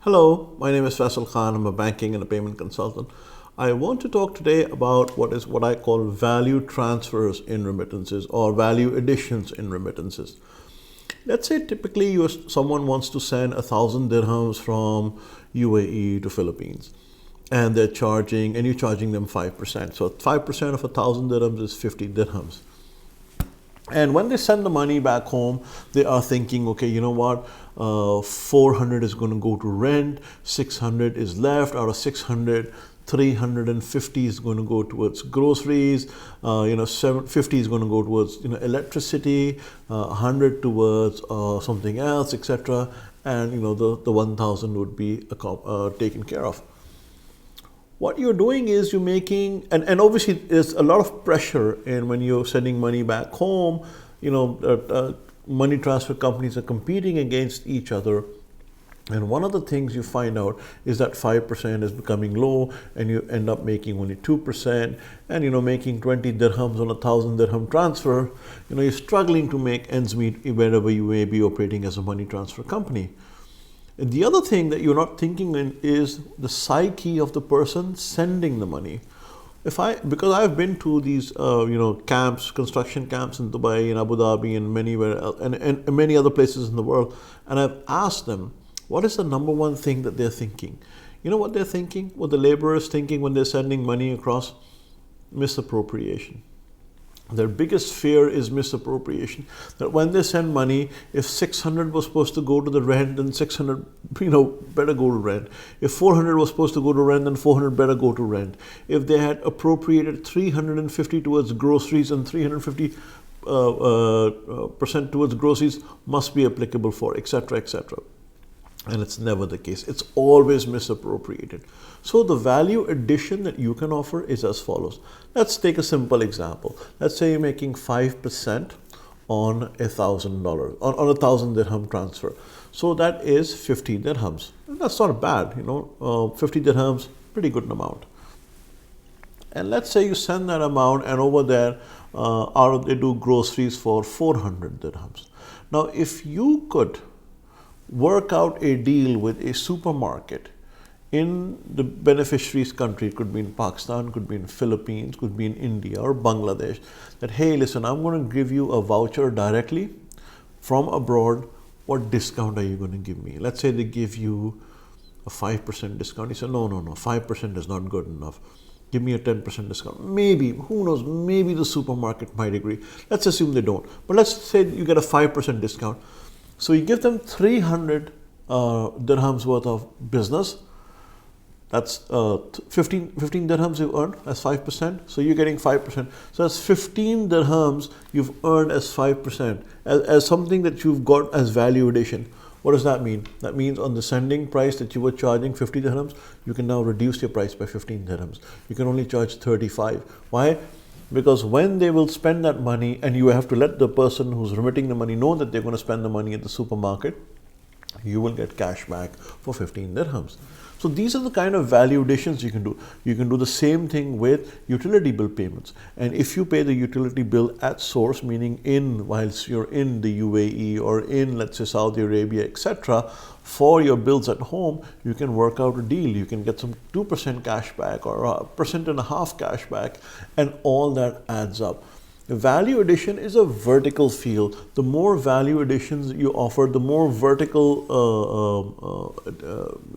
Hello, my name is Faisal Khan. I'm a banking and a payment consultant. I want to talk today about what I call value transfers in remittances or value additions in remittances. Let's say typically someone wants to send 1,000 dirhams from UAE to Philippines, and you're charging them 5%. So 5% of 1,000 dirhams is 50 dirhams. And when they send the money back home, they are thinking, okay, you know what? 400 is going to go to rent, 600 is left. Out of 600, 350 is going to go towards groceries, 750 is going to go towards electricity, 100 towards something else, etc. And the 1,000 would be taken care of. What you're doing is you're making, and obviously there's a lot of pressure in when you're sending money back home. Money transfer companies are competing against each other. And one of the things you find out is that 5% is becoming low, and you end up making only 2%. And making 20 dirhams on 1,000 dirham transfer, you're struggling to make ends meet wherever you may be operating as a money transfer company. And the other thing that you're not thinking in is the psyche of the person sending the money. Because I've been to these camps, construction camps in Dubai and Abu Dhabi and many other places in the world, and I've asked them, what is the number one thing that they're thinking? You know what they're thinking? What the laborer is thinking when they're sending money across? Misappropriation. Their biggest fear is misappropriation. That when they send money, if 600 was supposed to go to the rent, then 600, better go to rent. If 400 was supposed to go to rent, then 400 better go to rent. If they had appropriated 350 towards groceries and 350 percent towards groceries must be applicable for, etc., etc. And it's never the case. It's always misappropriated. So the value addition that you can offer is as follows. Let's take a simple example. Let's say you're making 5% on $1,000, on 1,000 dirham transfer. So that is 50 dirhams. That's not bad, 50 dirhams, pretty good amount. And let's say you send that amount, and over there, they do groceries for 400 dirhams. Now, if you could work out a deal with a supermarket in the beneficiary's country, it could be in Pakistan, could be in Philippines, could be in India or Bangladesh, that, hey, listen, I'm going to give you a voucher directly from abroad. What discount are you going to give me? Let's say they give you a 5% discount. You say, no, 5% is not good enough. Give me a 10% discount. Maybe, who knows, maybe the supermarket might agree. Let's assume they don't. But let's say you get a 5% discount. So you give them 300 dirhams worth of business. That's 15 dirhams you've earned as 5%. So you're getting 5%. So that's 15 dirhams you've earned as 5%, as something that you've got as value addition. What does that mean? That means on the sending price that you were charging 50 dirhams, you can now reduce your price by 15 dirhams. You can only charge 35. Why? Because when they will spend that money, and you have to let the person who's remitting the money know that they're going to spend the money at the supermarket, you will get cash back for 15 dirhams. So these are the kind of value additions you can do. You can do the same thing with utility bill payments. And if you pay the utility bill at source, meaning whilst you're in the UAE or in, let's say, Saudi Arabia, etc., for your bills at home, you can work out a deal. You can get some 2% cash back or 1.5% cash back, and all that adds up. Value addition is a vertical field. The more value additions you offer, the more vertical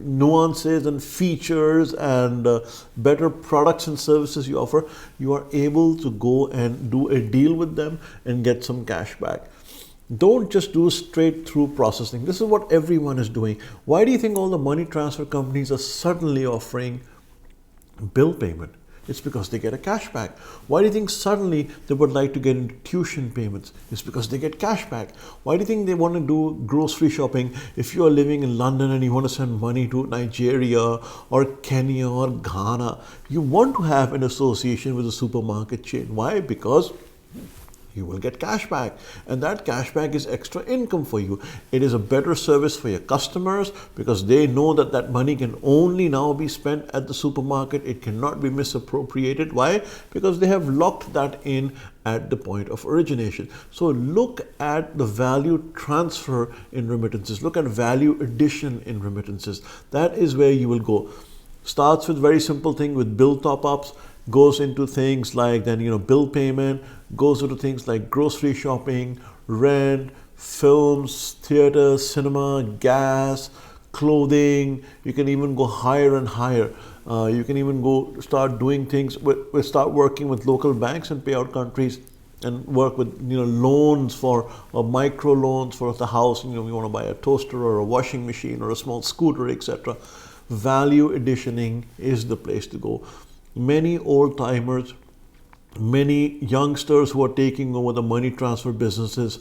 nuances and features and better products and services you offer, you are able to go and do a deal with them and get some cash back. Don't just do straight through processing. This is what everyone is doing. Why do you think all the money transfer companies are suddenly offering bill payment? It's because they get a cashback. Why do you think suddenly they would like to get into tuition payments? It's because they get cashback. Why do you think they want to do grocery shopping? If you are living in London and you want to send money to Nigeria or Kenya or Ghana, you want to have an association with a supermarket chain. Why? Because you will get cash back, and that cash back is extra income for you. It is a better service for your customers because they know that that money can only now be spent at the supermarket. It cannot be misappropriated. Why? Because they have locked that in at the point of origination. So look at the value transfer in remittances. Look at value addition in remittances. That is where you will go. Starts with very simple thing with bill top-ups, goes into things like then bill payment, goes into things like grocery shopping, rent, films, theater, cinema, gas, clothing. You can even go higher and higher. You can even go start doing things start working with local banks and payout countries and work with loans for micro loans for the house. You want to buy a toaster or a washing machine or a small scooter, etc. Value additioning is the place to go. Many old timers, many youngsters who are taking over the money transfer businesses,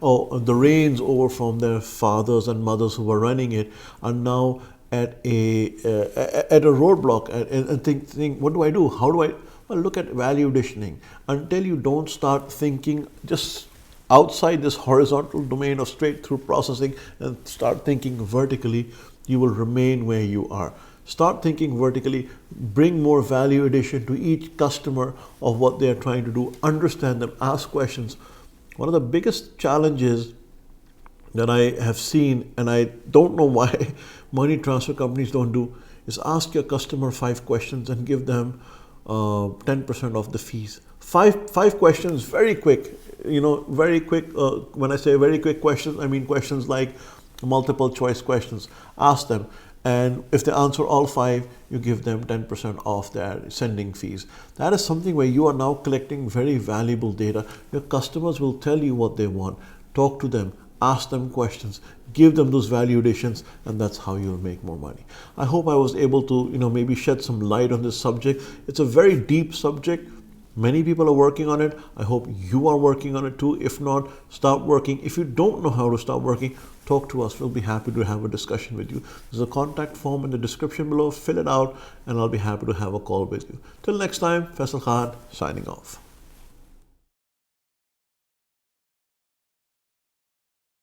the reins over from their fathers and mothers who were running it, are now at a roadblock and think, what do I do? How do I? Well, look at value additioning. Until you don't start thinking just outside this horizontal domain of straight through processing and start thinking vertically, you will remain where you are. Start thinking vertically, bring more value addition to each customer of what they are trying to do, understand them, ask questions. One of the biggest challenges that I have seen, and I don't know why money transfer companies don't do, is ask your customer 5 questions and give them 10% of the fees. Five questions, very quick, very quick. When I say very quick questions, I mean questions like multiple choice questions. Ask them. And if they answer all 5, you give them 10% off their sending fees. That is something where you are now collecting very valuable data. Your customers will tell you what they want. Talk to them, ask them questions, give them those value additions, and that's how you'll make more money. I hope I was able to, maybe shed some light on this subject. It's a very deep subject. Many people are working on it. I hope you are working on it too. If not, start working. If you don't know how to start working, talk to us. We'll be happy to have a discussion with you. There's a contact form in the description below. Fill it out and I'll be happy to have a call with you. Till next time, Faisal Khan signing off.